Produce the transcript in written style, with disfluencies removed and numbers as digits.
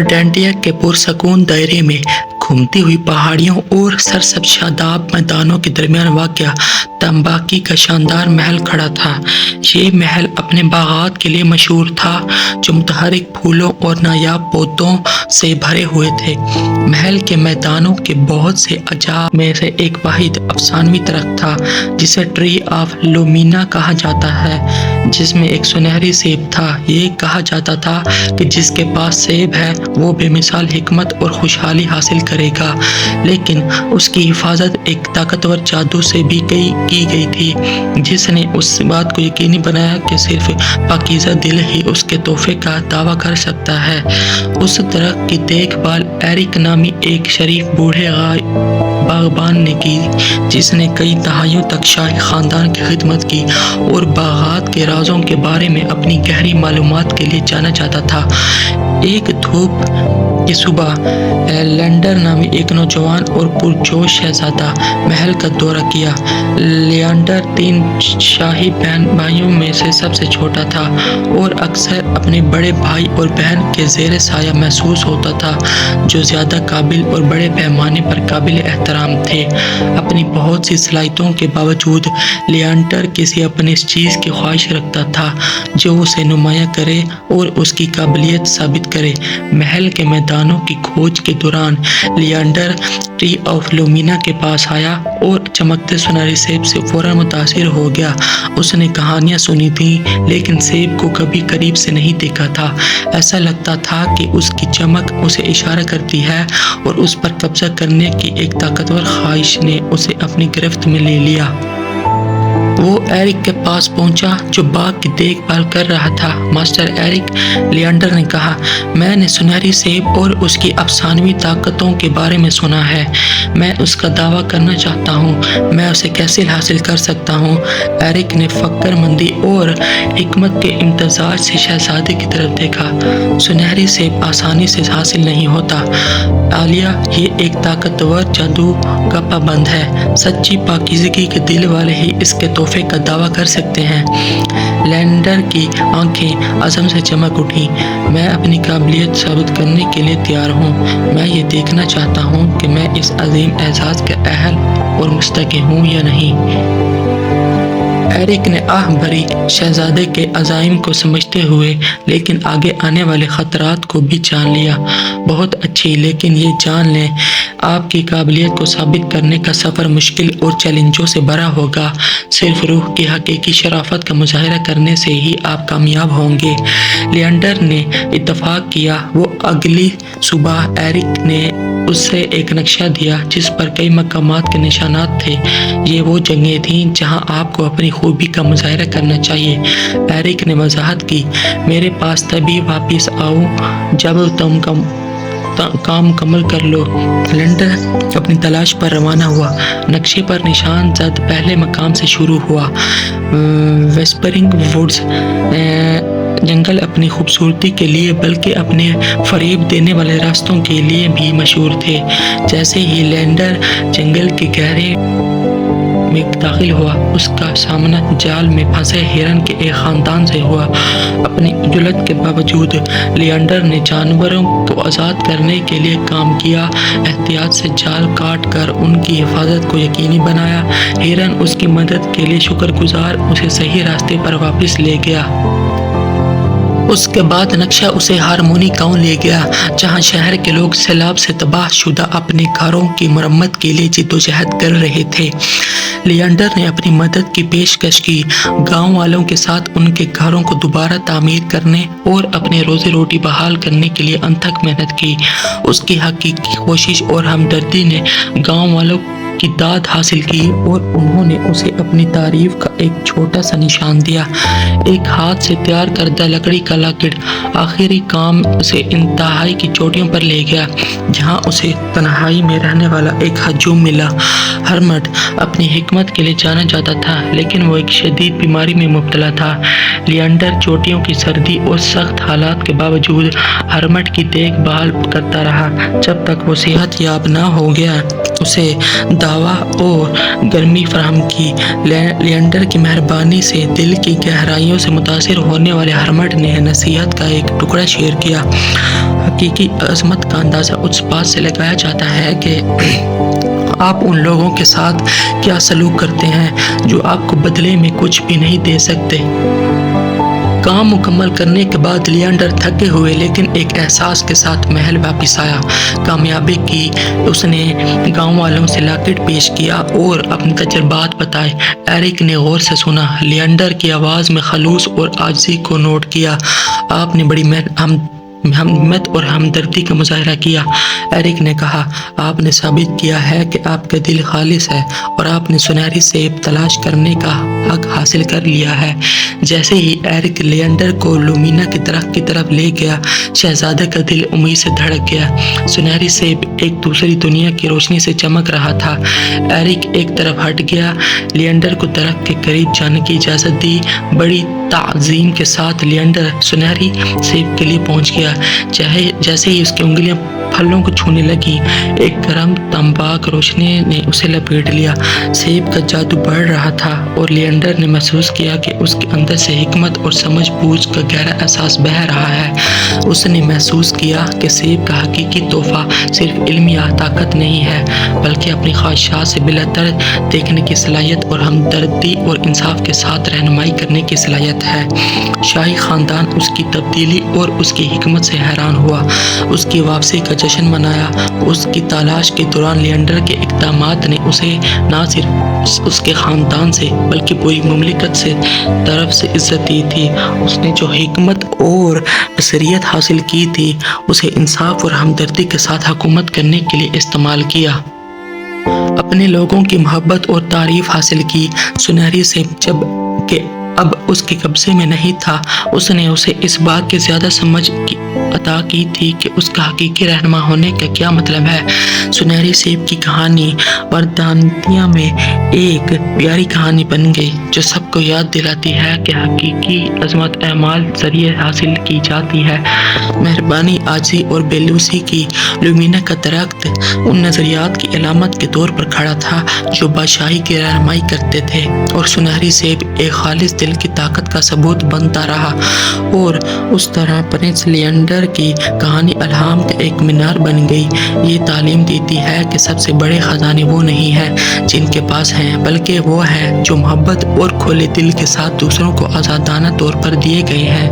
अर्डेंटिया के पुरसकून दायरे में घूमती हुई पहाड़ियों और सरसब्ज शादाब मैदानों के दरमियान वाक़या तंबाकी का शानदार महल खड़ा था। ये महल अपने बागात के लिए मशहूर था, जो मुतहरिक फूलों और नायाब पौधों से भरे हुए थे। महल के मैदानों के बहुत से अजाब में से एक वाहिद अफसानवी दरख्त था, जिसे ट्री ऑफ लुमिना कहा जाता है, जिसमें एक सुनहरी सेब था। ये कहा जाता था कि जिसके पास सेब है वो बेमिसाल हिकमत और खुशहाली हासिल करेगा, लेकिन उसकी हिफाजत एक ताकतवर जादू से भी की गई थी, जिसने उस बात को यकीनी बनाया कि सिर्फ पाकीज़ा दिल ही उसके तोहफे का दावा कर सकता है। उस दरख्त की देखभाल एरिक नामी एक शरीफ बूढ़े बागबान ने की, जिसने कई दहाइयों तक शाही खानदान की खिदमत की और बागात के राजों के बारे में अपनी गहरी मालूमात के लिए जाना जाता था। एक धूप की सुबह लेंडर नामी एक नौजवान और पुरजोश शहजादा महल का दौरा किया। लियांडर 3 शाही बहन भाइयों में से सबसे छोटा था और अक्सर अपने बड़े भाई और बहन के ज़ेरे साया महसूस होता था, जो ज़्यादा काबिल और बड़े पैमाने पर काबिल एहतराम थे। अपनी बहुत सी सलाहियतों के बावजूद लियांडर किसी अपनी इस चीज़ की ख्वाहिश रखता था जो उसे नुमाया करे और उसकी काबिलियत साबित करे। महल के मैदानों की खोज के दौरान लियांडर ट्री ऑफ लुमिना के पास आया और चमकते सुनहरे सेब से फौरन मुतासिर हो गया। उसने कहानियां सुनी थी, लेकिन सेब को कभी करीब से नहीं देखा था। ऐसा लगता था कि उसकी चमक उसे इशारा करती है और उस पर कब्जा करने की एक ताकतवर ख्वाहिश ने उसे अपनी गिरफ्त में ले लिया। वो एरिक के पास पहुंचा, जो बाग की देखभाल कर रहा था। मास्टर एरिक, लियांडर ने कहा, मैंने सुनहरी सेब और उसकी अफसानवी ताकतों के बारे में सुना है। मैं उसका दावा करना चाहता हूँ। मैं उसे कैसे हासिल कर सकता हूँ? एरिक ने फ़क्र-मंदी और हिकमत के इम्तिज़ाज से शहज़ादे की तरफ देखा। सुनहरी सेब आसानी से हासिल नहीं होता आलिया, ये एक ताकतवर जादू का पाबंद है। सच्ची पाकीज़गी के दिल वाले ही इसके तोहफे का दावा कर सकते हैं। लैंडर की आंखें अज़म से चमक उठी। मैं अपनी काबिलियत साबित करने के लिए तैयार हूँ। मैं ये देखना चाहता हूँ कि मैं इस अजीम एजाज़ का अहल और मुस्तहिक़ हूँ या नहीं। एरिक ने आह भरी शहजादे के अज़ाइम को समझते हुए लेकिन आगे आने वाले ख़तरात को भी जान लिया। बहुत अच्छी, लेकिन ये जान लें, आपकी काबिलियत को साबित करने का सफ़र मुश्किल और चैलेंजों से भरा होगा। सिर्फ रूह की हकीकी शराफत का मुजाहिरा करने से ही आप कामयाब होंगे। लियांडर ने इत्तफ़ाक़ किया। वो अगली सुबह एरिक ने उससे एक नक्शा दिया जिस पर कई मकामात के निशानात थे। ये वो जगहें थीं जहाँ आपको अपनी खूबी का मुजाहिरा करना चाहिए। एरिक ने वजाहत की, मेरे पास तभी वापस आऊँ जब तुम काम मुकम्मल कर लो। लेंडर अपनी तलाश पर रवाना हुआ। नक्शे पर निशान जद पहले मकाम से शुरू हुआ। वेस्परिंग वुड्स जंगल अपनी खूबसूरती के लिए बल्कि अपने फरेब देने वाले रास्तों के लिए भी मशहूर थे। जैसे ही लेंडर जंगल के गहरे में दाखिल हुआ, उसका सामना जाल में फंसे हिरन के एक खानदान से हुआ। अपनी उजलत के बावजूद लियांडर ने जानवरों को आज़ाद करने के लिए काम किया। एहतियात से जाल काट कर उनकी हिफाजत को यकीनी बनाया। हिरन उसकी मदद के लिए शुक्रगुजार उसे सही रास्ते पर वापस ले गया। उसके बाद नक्शा उसे हारमोनी गांव ले गया, जहां शहर के लोग सैलाब से तबाह शुदा अपने घरों की मरम्मत के लिए जिद्दोजहद कर रहे थे। लियांडर ने अपनी मदद की पेशकश की। गांव वालों के साथ उनके घरों को दोबारा तामीर करने और अपने रोजी रोटी बहाल करने के लिए अनथक मेहनत की। उसकी हकीकी कोशिश और हमदर्दी ने गांव वालों की दाद हासिल की और उन्होंने उसे अपनी तारीफ का एक छोटा सा निशान दिया। एक हाथ से तैयार करदा लकड़ी का लाकिड़ आखिरी काम उसे इंतहाई की चोटियों पर ले गया, जहां उसे तन्हाई में रहने वाला एक हजूम मिला। हरमट अपनी हिकमत के लिए जाना जाता था, लेकिन वो एक शदीद बीमारी में मुब्तला था। लियांडर चोटियों की सर्दी और सख्त हालात के बावजूद हरमट की देखभाल करता रहा जब तक वो सेहत याब ना हो गया। उसे दवा और गर्मी फराहम की। लियांडर کی مہربانی سے دل کی گہرائیوں سے متاثر ہونے والے ہرمٹ نے نصیحت کا ایک ٹکڑا شیئر کیا۔ حقیقی عظمت کا اندازہ اس بات سے لگایا جاتا ہے کہ آپ ان لوگوں کے ساتھ کیا سلوک کرتے ہیں جو آپ کو بدلے میں کچھ بھی نہیں دے سکتے۔ کام مکمل کرنے کے بعد لیانڈر تھکے ہوئے لیکن ایک احساس کے ساتھ محل واپس آیا۔ کامیابی کی اس نے گاؤں والوں سے لاکٹ پیش کیا اور اپنے تجربات بتائے۔ ایرک نے غور سے سنا، لیانڈر کی آواز میں خلوص اور عاجزی کو نوٹ کیا۔ آپ نے بڑی ہمت اور ہمدردی کا مظاہرہ کیا، ایرک نے کہا۔ آپ نے ثابت کیا ہے کہ آپ کا دل خالص ہے اور آپ نے سنہری سیب تلاش کرنے کا حق حاصل کر لیا ہے۔ جیسے ہی ایرک لیانڈر کو لومینا کے درخت کی طرف لے گیا، شہزادے کا دل امید سے دھڑک گیا۔ سنہری سیب ایک دوسری دنیا کی روشنی سے چمک رہا تھا۔ ایرک ایک طرف ہٹ گیا، لیانڈر کو درخت کے قریب جانے کی اجازت دی۔ بڑی تعظیم کے ساتھ لیانڈر سنہری سیب کے لیے پہنچ گیا۔ جیسے ہی اس کی انگلیاں پھلوں کو چھونے لگی، ایک گرم تمباک روشنی نے اسے لپیٹ لیا۔ سیب کا جادو بڑھ رہا تھا اور لیانڈر نے محسوس کیا کہ اس کے اندر سے حکمت اور سمجھ بوجھ کا گہرا احساس بہہ رہا ہے۔ اس نے محسوس کیا کہ سیب کا حقیقی تحفہ صرف علمی طاقت نہیں ہے بلکہ اپنی خواہشات سے بلا ترس دیکھنے کی صلاحیت اور ہمدردی اور انصاف کے ساتھ رہنمائی کرنے کی صلاحیت ہے۔ شاہی خاندان اس کی تبدیلی اور اس کی حکمت سے حیران ہوا۔ اس کی واپسی کا جشن منایا۔ اس کی تلاش کے دوران لیانڈر کے اقدامات نے اسے نہ صرف اس کے خاندان سے بلکہ پوری مملکت سے طرف سے عزت دی تھی۔ اس نے جو حکمت اور بصیرت حاصل کی تھی اسے انصاف اور ہمدردی کے ساتھ حکومت کرنے کے لیے استعمال کیا۔ اپنے لوگوں کی محبت اور تعریف حاصل کی۔ سنہری سیب جب کہ اب اس کے قبضے میں نہیں تھا، اس نے اسے اس بات کی زیادہ سمجھ عطا کی تھی کہ اس کا حقیقی رہنما ہونے کا کیا مطلب ہے۔ سنہری سیب کی کہانی وردانتیا میں ایک پیاری کہانی بن گئی جو سب کو یاد دلاتی ہے کہ حقیقی عظمت اعمال ذریعے حاصل کی جاتی ہے۔ مہربانی، عاجزی اور بے لوثی کی۔ لومینا کا درخت ان نظریات کی علامت کے طور پر کھڑا تھا جو بادشاہی کی رہنمائی کرتے تھے، اور سنہری سیب ایک خالص دل کی طاقت کا ثبوت بنتا رہا۔ اور اس طرح پرنس لیانڈر کی کہانی الہام کا ایک مینار بن گئی۔ یہ تعلیم دیتی ہے کہ سب سے بڑے خزانے وہ نہیں ہیں جن کے پاس ہیں، بلکہ وہ ہیں جو محبت اور کھلے دل کے ساتھ دوسروں کو آزادانہ طور پر دیے گئے ہیں۔